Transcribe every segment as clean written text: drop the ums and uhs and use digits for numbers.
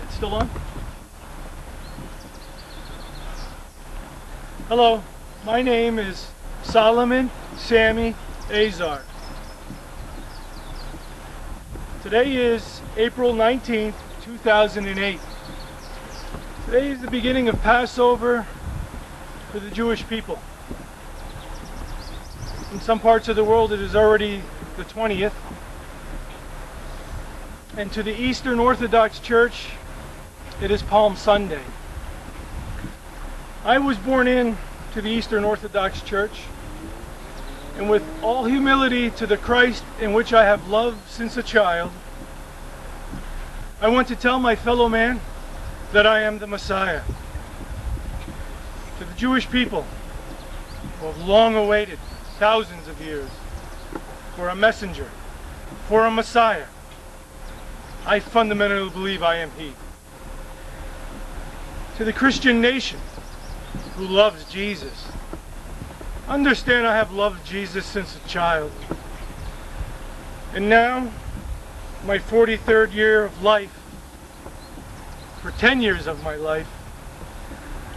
It's still on? Hello, my name is Solomon Sammy Azar. Today is April 19th, 2008. Today is the beginning of Passover for the Jewish people. In some parts of the world it is already the 20th. And to the Eastern Orthodox Church, it is Palm Sunday. I was born in to the Eastern Orthodox Church, and with all humility to the Christ in which I have loved since a child, I want to tell my fellow man that I am the Messiah. To the Jewish people who have long awaited thousands of years for a messenger, for a Messiah, I fundamentally believe I am he. To the Christian nation who loves Jesus, understand I have loved Jesus since a child. And now, my 43rd year of life, for 10 years of my life,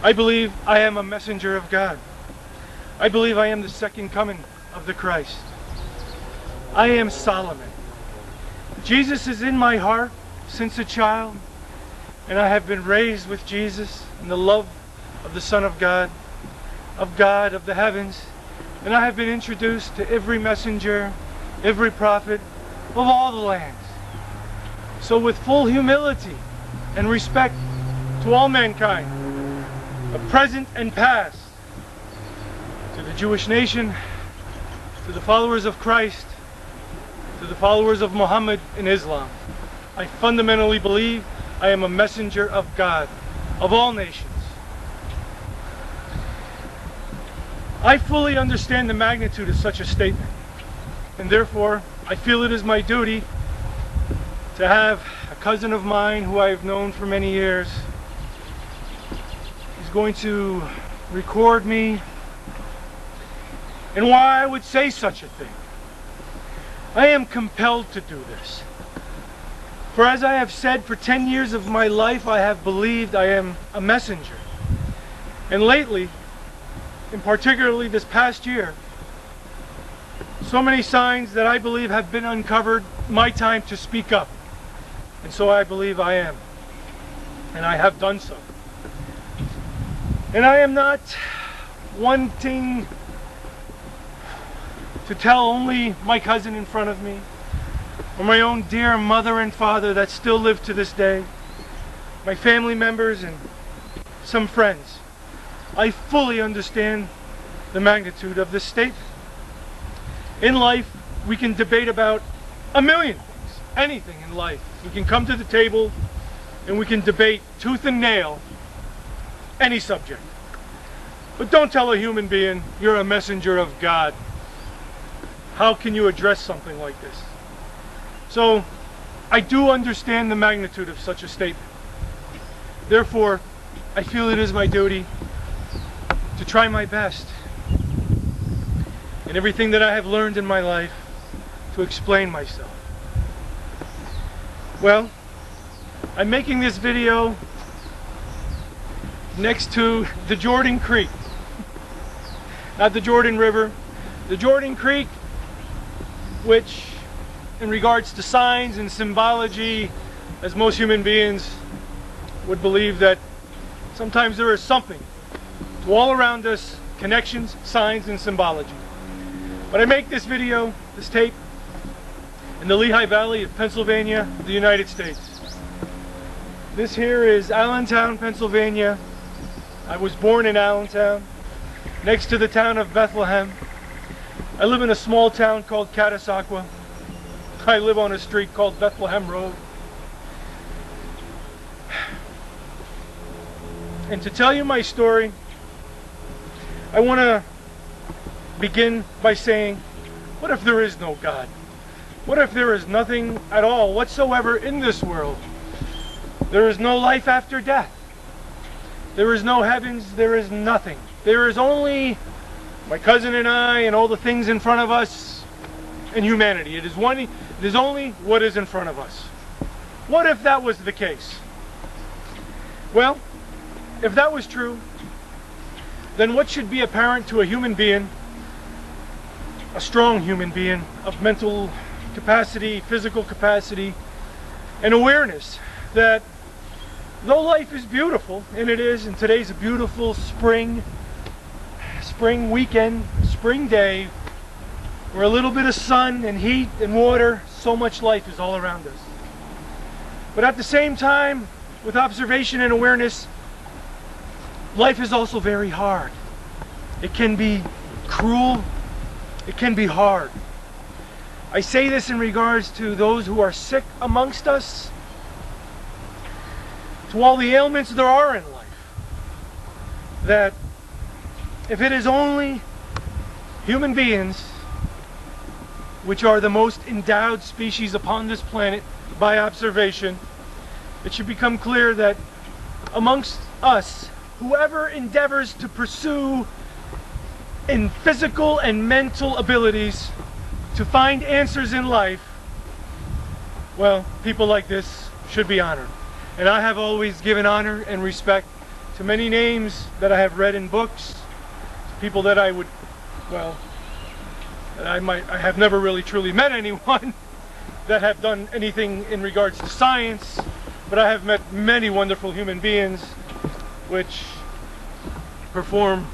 I believe I am a messenger of God. I believe I am the second coming of the Christ. I am Solomon. Jesus is in my heart since a child, and I have been raised with Jesus in the love of the Son of God, of the heavens, and I have been introduced to every messenger, every prophet of all the lands. So with full humility and respect to all mankind, of present and past, to the Jewish nation, to the followers of Christ, to the followers of Muhammad in Islam, I fundamentally believe I am a messenger of God, of all nations. I fully understand the magnitude of such a statement, and therefore I feel it is my duty to have a cousin of mine who I have known for many years. He's going to record me and why I would say such a thing. I am compelled to do this. For as I have said, for 10 years of my life I have believed I am a messenger. And lately, and particularly this past year, so many signs that I believe have been uncovered, my time to speak up. And so I believe I am. And I have done so. And I am not wanting to tell only my cousin in front of me, or my own dear mother and father that still live to this day, my family members and some friends. I fully understand the magnitude of this statement. In life, we can debate about a million things, anything in life. We can come to the table and we can debate tooth and nail any subject. But don't tell a human being you're a messenger of God. How can you address something like this? So, I do understand the magnitude of such a statement. Therefore, I feel it is my duty to try my best in everything that I have learned in my life to explain myself. Well, I'm making this video next to the Jordan Creek. Not the Jordan River, the Jordan Creek, which in regards to signs and symbology, as most human beings would believe that sometimes there is something to all around us, connections, signs, and symbology. But I make this video, this tape, in the Lehigh Valley of Pennsylvania, the United States. This here is Allentown, Pennsylvania. I was born in Allentown, next to the town of Bethlehem. I live in a small town called Catasauqua. I live on a street called Bethlehem Road. And to tell you my story, I want to begin by saying, what if there is no God? What if there is nothing at all whatsoever in this world? There is no life after death. There is no heavens, there is nothing. There is only my cousin and I and all the things in front of us and humanity. It is only what is in front of us. What if that was the case? Well, if that was true, then what should be apparent to a human being, a strong human being of mental capacity, physical capacity, and awareness that though life is beautiful, and it is, and today's a beautiful spring weekend, spring day, where a little bit of sun and heat and water, so much life is all around us. But at the same time, with observation and awareness, life is also very hard. It can be cruel, it can be hard. I say this in regards to those who are sick amongst us, to all the ailments there are in life, that if it is only human beings, which are the most endowed species upon this planet by observation, it should become clear that amongst us, whoever endeavors to pursue in physical and mental abilities to find answers in life, well, people like this should be honored. And I have always given honor and respect to many names that I have read in books, to people that I would, well, that I have never really truly met anyone that have done anything in regards to science, but I have met many wonderful human beings which perform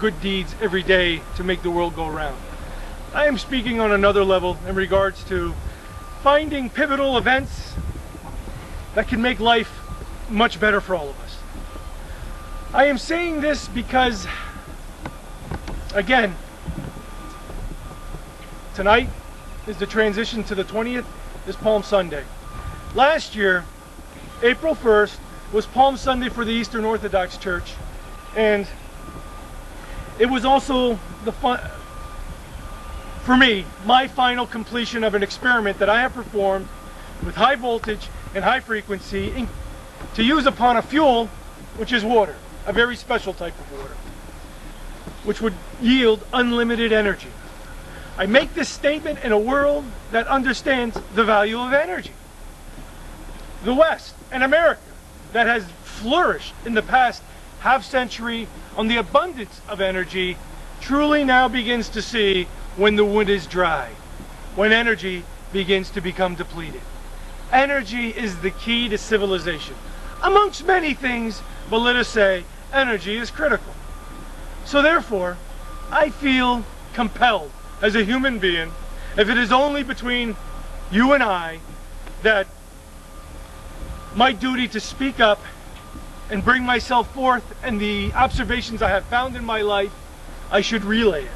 good deeds every day to make the world go round. I am speaking on another level in regards to finding pivotal events that can make life much better for all of us. I am saying this because, again, tonight is the transition to the 20th, is Palm Sunday. Last year, April 1st, was Palm Sunday for the Eastern Orthodox Church, and it was also for me, my final completion of an experiment that I have performed with high voltage and high frequency to use upon a fuel, which is water, a very special type of water, which would yield unlimited energy. I make this statement in a world that understands the value of energy. The West and America, that has flourished in the past half century on the abundance of energy, truly now begins to see when the wood is dry, when energy begins to become depleted. Energy is the key to civilization, amongst many things, but let us say energy is critical. So therefore, I feel compelled as a human being, if it is only between you and I, that my duty to speak up and bring myself forth and the observations I have found in my life, I should relay it.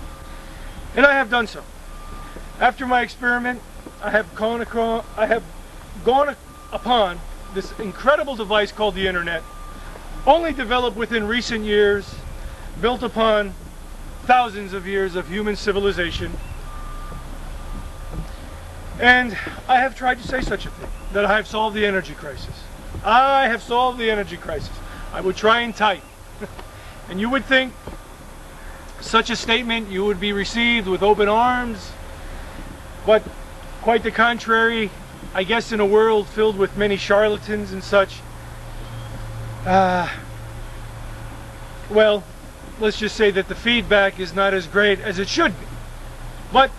And I have done so. After my experiment, I have gone upon this incredible device called the internet, only developed within recent years, built upon thousands of years of human civilization. And I have tried to say such a thing, that I have solved the energy crisis. I have solved the energy crisis. I would try and type. And you would think such a statement you would be received with open arms, but quite the contrary. I guess in a world filled with many charlatans and such, well, let's just say that the feedback is not as great as it should be. But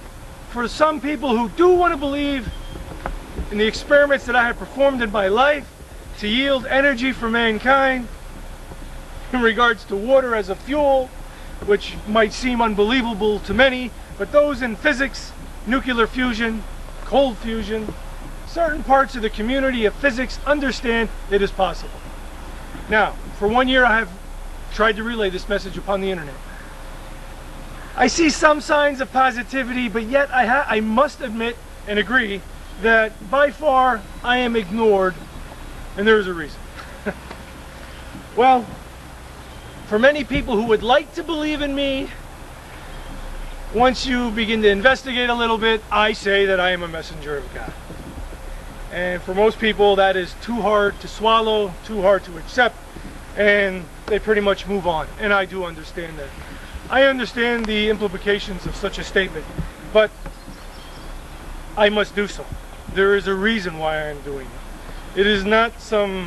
for some people who do want to believe in the experiments that I have performed in my life to yield energy for mankind in regards to water as a fuel, which might seem unbelievable to many, but those in physics, nuclear fusion, cold fusion, certain parts of the community of physics understand it is possible. Now, for 1 year I have tried to relay this message upon the internet. I see some signs of positivity, but yet I must admit and agree that by far I am ignored, and there is a reason. Well, for many people who would like to believe in me, once you begin to investigate a little bit, I say that I am a messenger of God. And for most people, that is too hard to swallow, too hard to accept, and they pretty much move on. And I do understand that. I understand the implications of such a statement, but I must do so. There is a reason why I am doing it. It is not some